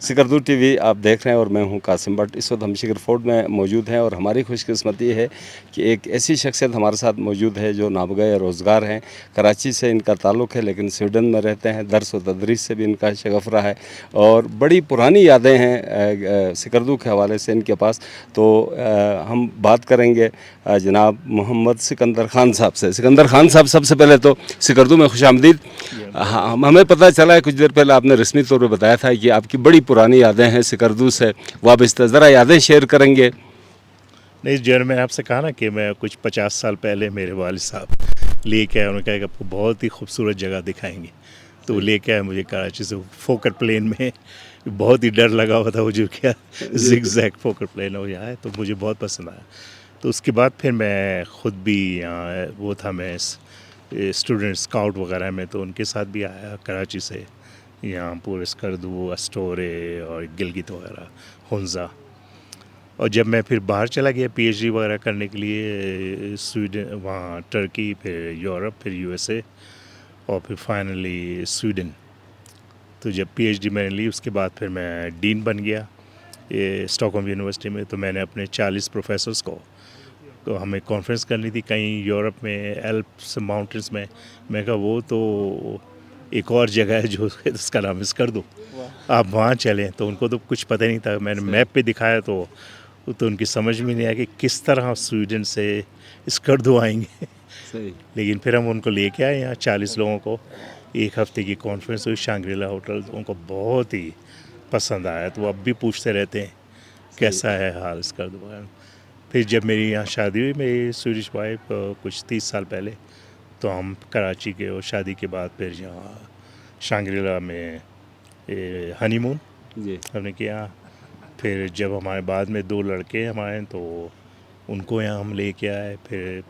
Skardu TV आप देख रहे हैं और मैं हूं कासिम भट्ट। इस वक्त हम शिखर फोर्ट में मौजूद हैं और हमारी खुशकिस्मती है कि एक ऐसी शख्सियत हमारे साथ मौजूद है जो नाबगह रोज़गार हैं। कराची से इनका ताल्लुक़ है लेकिन स्वीडन में रहते हैं। दर्स व तदरीस से भी इनका शगफ रहा है और बड़ी पुरानी यादें हैं सिकरदू के हवाले से इनके पास। तो हम बात करेंगे जनाब मोहम्मद सिकंदर खान साहब से। सिकंदर खान साहब, सबसे पहले तो सिकरदू में खुशामदीद। हाँ, हमें पता चला है कुछ देर पहले आपने रस्मी तौर पे बताया था कि आपकी बड़ी पुरानी यादें हैं सिकरदू से वाबस्ता, ज़रा यादें शेयर करेंगे? नहीं, जो मैंने आपसे कहा ना कि मैं कुछ 50 साल पहले मेरे वालिद साहब लेके आए, उन्होंने कहा कि आपको बहुत ही खूबसूरत जगह दिखाएंगे। तो वो लेके आए मुझे कराची से फोकर प्लेन में। बहुत ही डर लगा हुआ था वो, जो क्या जिग जैग फोकर प्लेन हो यहाँ है, तो मुझे बहुत पसंद आया। तो उसके बाद फिर मैं ख़ुद भी यहाँ वो था, मैं स्टूडेंट स्काउट वगैरह में, तो उनके साथ भी आया कराची से यहाँ पूरे स्कर्दू, अस्टोरे और गिलगित वगैरह, हुंजा। और जब मैं फिर बाहर चला गया पीएचडी वगैरह करने के लिए, स्वीडन, वहाँ टर्की, फिर यूरोप, फिर यूएसए और फिर फाइनली स्वीडन। तो जब पीएचडी मैंने ली उसके बाद फिर मैं डीन बन गया ये स्टॉकहोम यूनिवर्सिटी में। तो मैंने अपने 40 प्रोफेसर्स को, तो हमें कॉन्फ्रेंस करनी थी कहीं यूरोप में, एल्प्स माउंटेंस में। मैं कहा वो तो एक और जगह है जो उसका नाम स्कर्दू, आप वहाँ चलें। तो उनको तो कुछ पता नहीं था, मैंने मैप पे दिखाया तो उनकी समझ में नहीं आया कि किस तरह स्वीडन से स्कर्दू आएंगे। सही। लेकिन फिर हम उनको लेके आए यहाँ 40 लोगों को, एक हफ्ते की कॉन्फ्रेंस हुई शांग्रीला होटल। तो उनको बहुत ही पसंद आया, तो वो अब भी पूछते रहते हैं कैसा है हाल स्कर्दू का। फिर जब मेरी यहाँ शादी हुई, मेरी स्वीडिश वाइफ, कुछ 30 साल पहले, तो हम कराची के, और शादी के बाद फिर यहाँ शांग्रीला में हनीमून जी। हमने किया। फिर जब हमारे बाद में 2 लड़के हमारे, तो उनको यहाँ हम लेके आए। फिर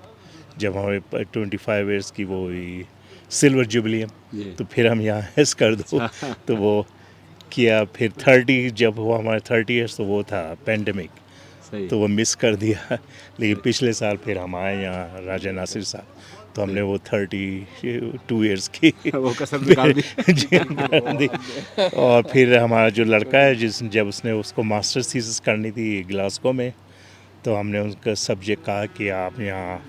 जब हमारे 25 ईयर्स की वो हुई सिल्वर जुबली, तो फिर हम यहाँ हेस कर दो तो वो किया। फिर 30 जब हुआ हमारे 30 ईयर्स, तो वो था पेंडेमिक, तो वो मिस कर दिया। लेकिन पिछले साल फिर हम आए यहाँ राजा नासिर साहब, तो हमने वो 32 ईयर्स की वो कसर निकाल दी। जी कर दी। और फिर हमारा जो लड़का है, जब उसने उसको मास्टर्स थीसिस करनी थी ग्लासगो में, तो हमने उसका सब्जेक्ट कहा कि आप यहाँ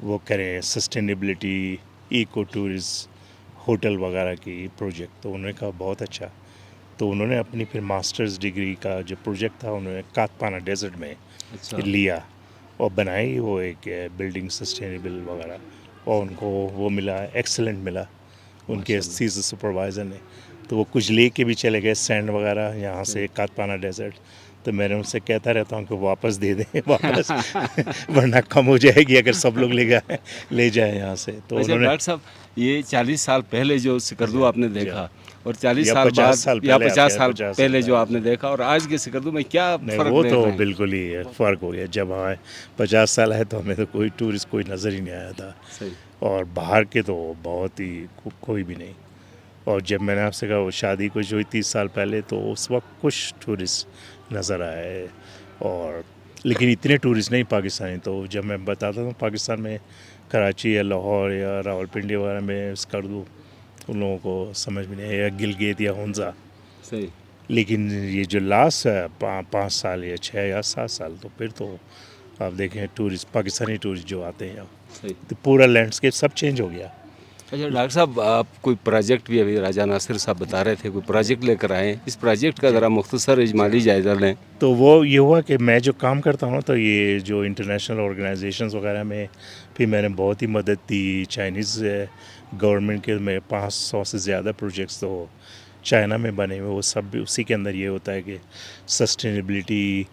वो करें सस्टेनेबिलिटी, इको टूरिज्म, होटल वगैरह की प्रोजेक्ट। तो उन्होंने कहा बहुत अच्छा। तो उन्होंने अपनी फिर मास्टर्स डिग्री का जो प्रोजेक्ट था, उन्होंने कातपाना डेजर्ट में लिया और बनाई वो एक बिल्डिंग सस्टेनेबल वगैरह, और उनको वो मिला, एक्सेलेंट मिला उनके थीसिस सुपरवाइज़र ने। तो वो कुछ ले के भी चले गए सैंड वगैरह यहाँ से कातपाना डेजर्ट। तो मैंने उनसे कहता रहता हूँ कि वापस दे दें वापस वरना कम हो जाएगी अगर सब लोग ले जाए यहाँ से। तो अच्छा उन्होंने, डॉक्टर साहब, ये 40 साल पहले जो सिकरदू आपने देखा और 40 या साल 50 बाद साल या पहले, 50 साल 50 साल पहले जो पहले। आपने देखा और आज के सिकरदू में क्या नहीं, फ़र्क वो देख तो रहे हैं? बिल्कुल ही फ़र्क हो गया। जब हमें 50 साल है तो हमें तो कोई टूरिस्ट कोई नज़र ही नहीं आया था, सही। और बाहर के तो बहुत ही कोई भी नहीं। और जब मैंने आपसे कहा वो शादी कुछ हुई 30 साल पहले, तो उस वक्त कुछ टूरिस्ट नज़र आए, और लेकिन इतने टूरिस्ट नहीं पाकिस्तानी। तो जब मैं बताता हूँ पाकिस्तान में कराची या लाहौर या रावलपिंडी वगैरह में स्कर्दू, उन लोगों को समझ में नहीं आया, या गिलगित या हुंजा। सही। लेकिन ये जो लास्ट 5 साल या 6 या 7 साल, तो फिर तो आप देखें टूरिस्ट, पाकिस्तानी टूरिस्ट जो आते हैं यहाँ, सही। तो पूरा लैंडस्केप सब चेंज हो गया। अच्छा डॉक्टर साहब, आप कोई प्रोजेक्ट भी अभी राजा नासिर साहब बता रहे थे, कोई प्रोजेक्ट लेकर आए हैं, इस प्रोजेक्ट का ज़रा मुख्तसर इजमाली जायज़ा लें। तो वो ये हुआ कि मैं जो काम करता हूँ, तो ये जो इंटरनेशनल ऑर्गेनाइजेशंस वगैरह में फिर मैंने बहुत ही मदद दी। चाइनीज़ गवर्नमेंट के में 500 से ज़्यादा प्रोजेक्ट्स तो चाइना में बने हुए, वो सब भी उसी के अंदर ये होता है कि sustainability,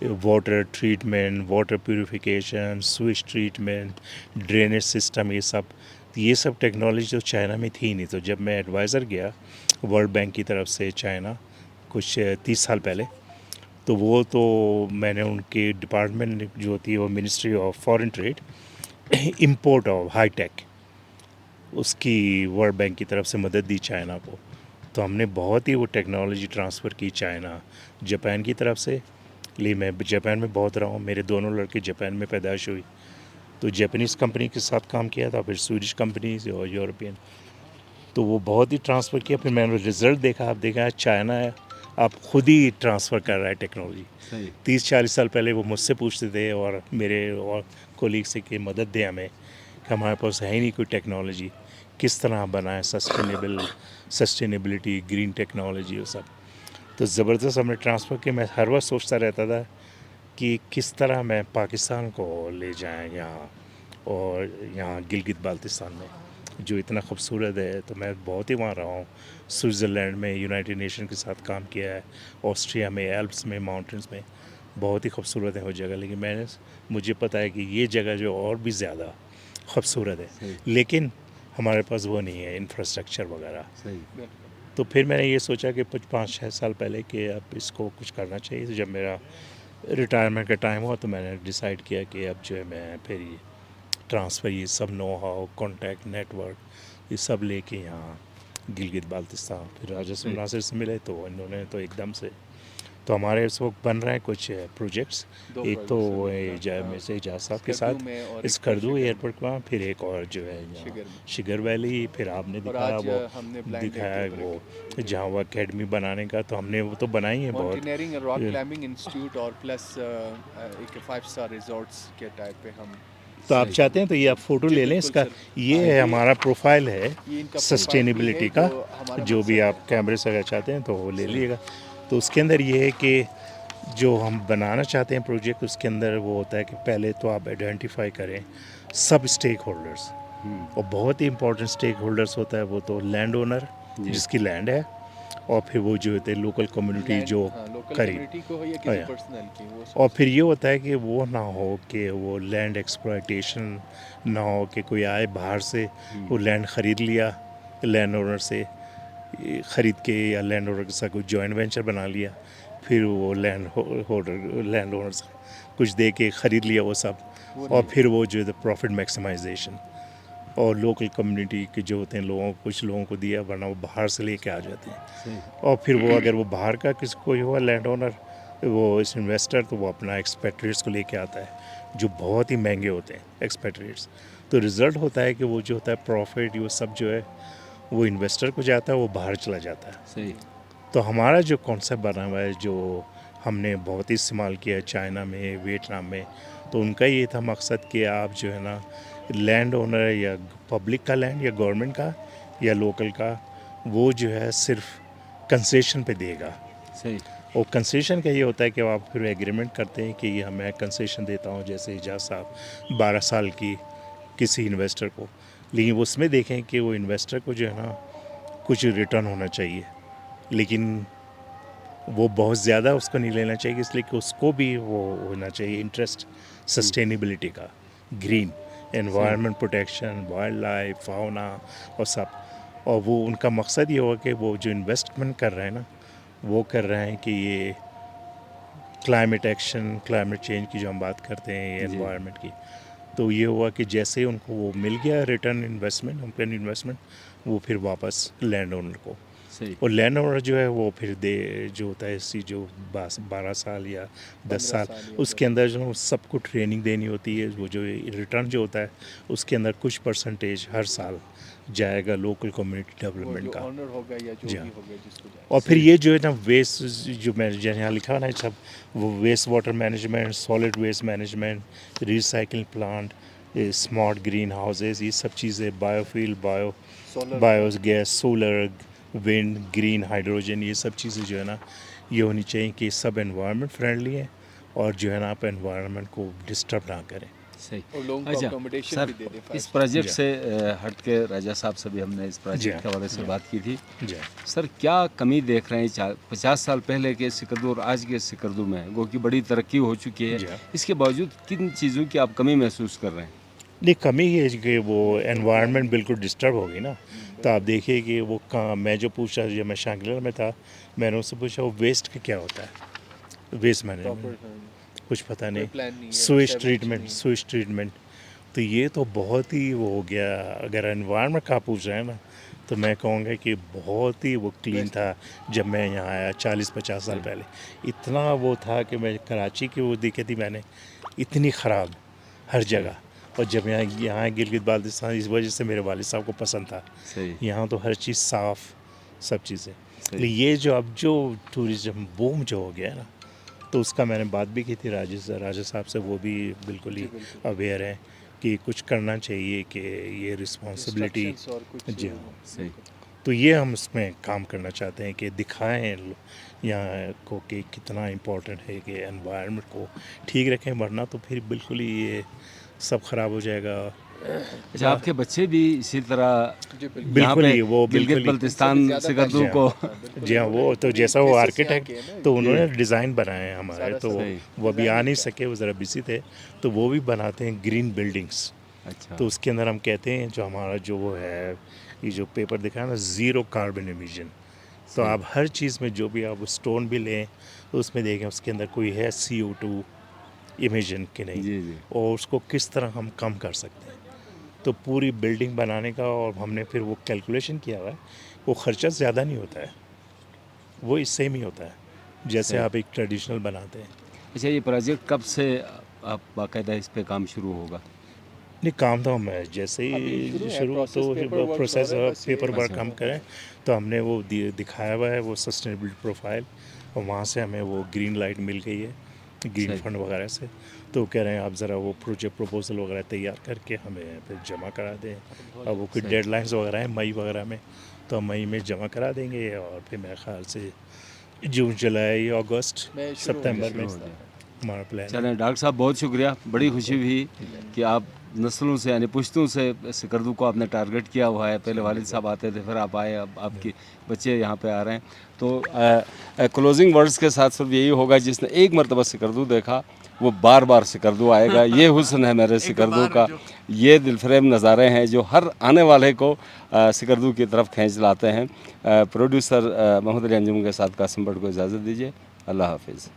water treatment, water purification, switch treatment, drainage system, ये सब टेक्नोलॉजी जो चाइना में थी नहीं। तो जब मैं एडवाइज़र गया वर्ल्ड बैंक की तरफ से चाइना कुछ 30 साल पहले, तो वो तो मैंने उनके डिपार्टमेंट जो होती है वो ministry of foreign trade, import of high tech, उसकी वर्ल्ड बैंक की तरफ से मदद दी चाइना को। तो हमने बहुत ही वो टेक्नोलॉजी ट्रांसफ़र की चाइना, जापान की तरफ से। लिए मैं जापान में बहुत रहा हूँ, मेरे दोनों लड़के जापान में पैदाइश हुई, तो जापानीज़ कंपनी के साथ काम किया था, फिर स्वीडिश कंपनीज और यूरोपियन। तो वो बहुत ही ट्रांसफ़र किया। फिर मैंने रिज़ल्ट देखा, आप देखा चाइना आप खुद ही ट्रांसफ़र कर रहा है टेक्नोलॉजी। सही 30-40 साल पहले वो मुझसे पूछते थे और मेरे और कोलीग से कि मदद दें हमें, कि हमारे पास है ही नहीं कोई टेक्नोलॉजी, किस तरह बनाएं सस्टेनेबिलिटी, ग्रीन टेक्नोलॉजी वो सब। तो ज़बरदस्त हमने ट्रांसफ़र किया। मैं हर वक्त सोचता रहता था कि किस तरह मैं पाकिस्तान को ले जाएं यहाँ, और यहाँ गिलगित बाल्टिस्तान में जो इतना खूबसूरत है। तो मैं बहुत ही वहाँ रहा हूँ, स्विट्ज़रलैंड में यूनाइटेड नेशन के साथ काम किया है, ऑस्ट्रिया में, एल्प्स में, माउंटेन्स में, बहुत ही खूबसूरत है वो जगह। लेकिन मुझे पता है कि ये जगह जो और भी ज़्यादा खूबसूरत है, सही लेकिन हमारे पास वो नहीं है इंफ्रास्ट्रक्चर वगैरह। सही तो फिर मैंने ये सोचा कि कुछ 5-6 साल पहले कि अब इसको कुछ करना चाहिए। तो जब मेरा रिटायरमेंट का टाइम हुआ तो मैंने डिसाइड किया कि अब जो है मैं फिर ये ट्रांसफ़र, ये सब नो हाउ, कॉन्टैक्ट, नेटवर्क, ये सब लेके यहाँ गिलगित बाल्टिस्तान फिर राजा मुनासिर से मिले। तो इन्होंने तो एकदम से, तो हमारे इस वक्त बन रहे हैं कुछ प्रोजेक्ट्स। एक तो वो में से एजाज साहब के साथ स्कर्दू एयरपोर्ट का, फिर एक और जो है यहाँ शिगर वैली, फिर आपने दिखाया वो दिखाया वो जहाँ वो अकेडमी बनाने का, तो हमने वो तो बनाई है बहुत। माउंटेनियरिंग रॉक क्लाइंबिंग इंस्टीट्यूट और प्लस एक 5 स्टार रिजॉर्ट्स के टाइप पे हम। तो आप चाहते हैं तो ये आप फ़ोटो ले लें इसका। ये है हमारा प्रोफाइल है सस्टेनेबिलिटी का, जो भी आप कैमरे से अगर चाहते हैं तो वो ले लीजिएगा। तो उसके अंदर ये है कि जो हम बनाना चाहते हैं प्रोजेक्ट, उसके अंदर वो होता है कि पहले तो आप आइडेंटिफाई करें सब स्टेक होल्डर्स, और बहुत ही इंपॉर्टेंट स्टेक होल्डर्स होता है वो तो लैंड ओनर जिसकी लैंड है, और फिर वो जो होते हैं लोकल कम्युनिटी जो करीब। और फिर ये होता है कि वो ना हो कि वो लैंड एक्सप्लॉयटेशन ना हो कि कोई आए बाहर से वो लैंड ख़रीद लिया, लैंड ओनर से ख़रीद के या लैंड ओनर के साथ कोई जॉइंट वेंचर बना लिया, फिर वो लैंड ओनर से कुछ दे के ख़रीद लिया वो सब, और फिर वो जो है प्रॉफिट मैक्सिमाइजेशन और लोकल कम्युनिटी के जो होते हैं लोगों, कुछ लोगों को दिया, वरना वो बाहर से लेके आ जाते हैं। और फिर वो अगर वो बाहर का किसी कोई हुआ लैंड ओनर, वो इस इन्वेस्टर, तो वो अपना एक्सपेट्रिएट्स को लेके आता है जो बहुत ही महंगे होते हैं एक्सपेट्रिएट्स। तो रिज़ल्ट होता है कि वो जो होता है प्रॉफिट, वो सब जो है वो इन्वेस्टर को जाता है, वो बाहर चला जाता है। सही। तो हमारा जो कॉन्सेप्ट बना हुआ है, जो हमने बहुत ही इस्तेमाल किया है चाइना में, वियतनाम में, तो उनका ये था मकसद कि आप जो है ना लैंड ओनर या पब्लिक का लैंड या गवर्नमेंट का या लोकल का, वो जो है सिर्फ कंसेशन पे देगा। सही। और कंसेशन का ये होता है कि आप फिर एग्रीमेंट करते हैं कि ये मैं कंसेशन देता हूँ, जैसे एजाज साहब 12 साल की किसी इन्वेस्टर को, लेकिन उसमें देखें कि वो इन्वेस्टर को जो है ना कुछ रिटर्न होना चाहिए, लेकिन वो बहुत ज़्यादा उसको नहीं लेना चाहिए, इसलिए कि उसको भी वो होना चाहिए इंटरेस्ट सस्टेनेबिलिटी का, green environment protection, wild life, fauna और सब। और वो उनका मकसद ये होगा कि वो जो इन्वेस्टमेंट कर रहे हैं ना, वो कर रहे हैं कि ये क्लाइमेट एक्शन, क्लाइमेट चेंज की जो हम बात करते हैं, ये एनवायरनमेंट की, तो ये हुआ कि जैसे ही उनको वो मिल गया रिटर्न इन्वेस्टमेंट, उनका इन्वेस्टमेंट, वो फिर वापस लैंड ओनर को। सही। और लैंड ओनर जो है वो फिर जो होता है इसी जो 12 साल या 10 साल, उसके अंदर जो सबको ट्रेनिंग देनी होती है, वो जो रिटर्न जो होता है उसके अंदर कुछ परसेंटेज हर साल जाएगा लोकल कम्युनिटी डेवलपमेंट का। होगा या जो भी होगा जिसको जाए। और फिर ये जो है ना वेस्ट, जो मैं यहाँ लिखा है ना सब, वो waste water management, solid waste management, recycling plant, smart green houses, ये सब चीज़ें, biofuel, bios gas, solar, wind, green hydrogen, ये सब चीज़ें जो है ना ये होनी चाहिए कि सब एनवायरनमेंट फ्रेंडली है, और जो है ना आप एनवायरनमेंट को डिस्टर्ब ना करें। सही। और लोगों को accommodation सर, भी दे दे इस प्रोजेक्ट से हट के राजा साहब से भी हमने इस प्रोजेक्ट के बारे से बात की थी। सर, क्या कमी देख रहे हैं 50 साल पहले के सिकरदू और आज के सिकरदू में, वो की बड़ी तरक्की हो चुकी है, इसके बावजूद किन चीज़ों की आप कमी महसूस कर रहे हैं? नहीं, कमी ये है कि वो एनवायरनमेंट बिल्कुल डिस्टर्ब हो गई ना। तो आप देखिए कि वो मैं जो पूछा, जब मैं शांगला में था, मैंने उससे पूछा वो वेस्ट का क्या होता है, वेस्ट मैनेजमेंट कुछ पता नहीं, स्वेज ट्रीटमेंट। तो ये तो बहुत ही वो हो गया। अगर एनवायरनमेंट का पूछ रहे हैं ना, तो मैं कहूँगा कि बहुत ही वो क्लीन था जब मैं यहाँ आया 40-50 साल पहले। इतना वो था कि मैं कराची की वो देखी थी मैंने, इतनी ख़राब हर जगह। और जब यहाँ गिलगित बाल्टिस्तान, इस वजह से मेरे वालिद साहब को पसंद था। यहाँ तो हर चीज़ साफ़, सब चीज़ें। लेकिन ये जो अब जो टूरिज्म बूम जो हो गया ना, तो उसका मैंने बात भी की थी राजा साहब से, वो भी बिल्कुल ही अवेयर हैं कि कुछ करना चाहिए कि ये रिस्पॉन्सिबिलिटी। Instructions और कुछ जी हाँ, सही। तो ये हम इसमें काम करना चाहते हैं कि दिखाएं यहाँ को कि कितना इम्पोर्टेंट है कि एनवायरनमेंट को ठीक रखें, वरना तो फिर बिल्कुल ही ये सब ख़राब हो जाएगा। अच्छा, आपके बच्चे भी इसी तरह जी बिल्कुल यहाँ बिल्कुल पे ही, वो बिल्कुल गिलगित ही। बल्तिस्तान ज़्यादा सिकंदू जी हाँ। को जी हाँ, वो तो जैसा वो Basis आर्किटेक्ट यहाँ के हैं ना, तो उन्होंने डिज़ाइन बनाए हैं हमारे, सारा तो सही। वो अभी आ नहीं सके, वो ज़रा बिजी थे, तो वो भी बनाते हैं ग्रीन बिल्डिंग्स। अच्छा, तो उसके अंदर हम कहते हैं जो हमारा जो वो है, ये जो पेपर दिखा है ना, ज़ीरो कार्बन एमिशन। तो आप हर चीज़ में जो भी आप स्टोन भी लें तो उसमें देखें उसके अंदर कोई है CO2 इमिशन कि नहीं, जी जी, और उसको किस तरह हम कम कर सकते हैं। तो पूरी बिल्डिंग बनाने का, और हमने फिर वो कैलकुलेशन किया हुआ है, वो ख़र्चा ज़्यादा नहीं होता है, वो इससे ही होता है जैसे सही। आप एक ट्रेडिशनल बनाते हैं। अच्छा, ये प्रोजेक्ट कब से आप बाकायदा इस पे काम शुरू होगा? नहीं, काम तो हम जैसे अभी शुरू ही है, शुरू process, तो paper works प्रोसेस हो रहा है, बस ये पेपर वर्क अच्छा। हम करें, तो हमने वो दिखाया हुआ है वो सस्टेनेबिलिटी प्रोफाइल, और वहाँ से हमें वो ग्रीन लाइट मिल गई है ग्रीन सही। फंड वगैरह से। तो कह रहे हैं आप ज़रा वो प्रोजेक्ट प्रपोजल वगैरह तैयार करके हमें फिर जमा करा दें। अब वो कुछ सही। डेडलाइंस वगैरह हैं मई वगैरह में, तो हम मई में जमा करा देंगे, और फिर मेरे ख्याल से जून जुलाई अगस्त मैं शुरू हो सितंबर गया में शुरू हो जाए। हमारा प्लान है। चलें डॉक्टर साहब, बहुत शुक्रिया, बड़ी खुशी हुई कि आप नस्लों से यानी पुश्तों से सिकंदू को आपने टारगेट किया हुआ है। पहले वालिद साहब आते थे, फिर आप आए, अब आपके बच्चे यहाँ पे आ रहे हैं। तो क्लोजिंग वर्ड्स के साथ सिर्फ यही होगा, जिसने एक मरतबा सिकंदू देखा वो बार बार सिकंदू आएगा। ये हुस्न है मेरे सिकंदू का, ये दिलफरेब नज़ारे हैं जो हर आने वाले को सिकंदू की तरफ खींच लाते हैं। प्रोड्यूसर मोहम्मद अली अंजुम के साथ कासिम भट्ट को इजाज़त दीजिए। अल्लाह हाफिज़।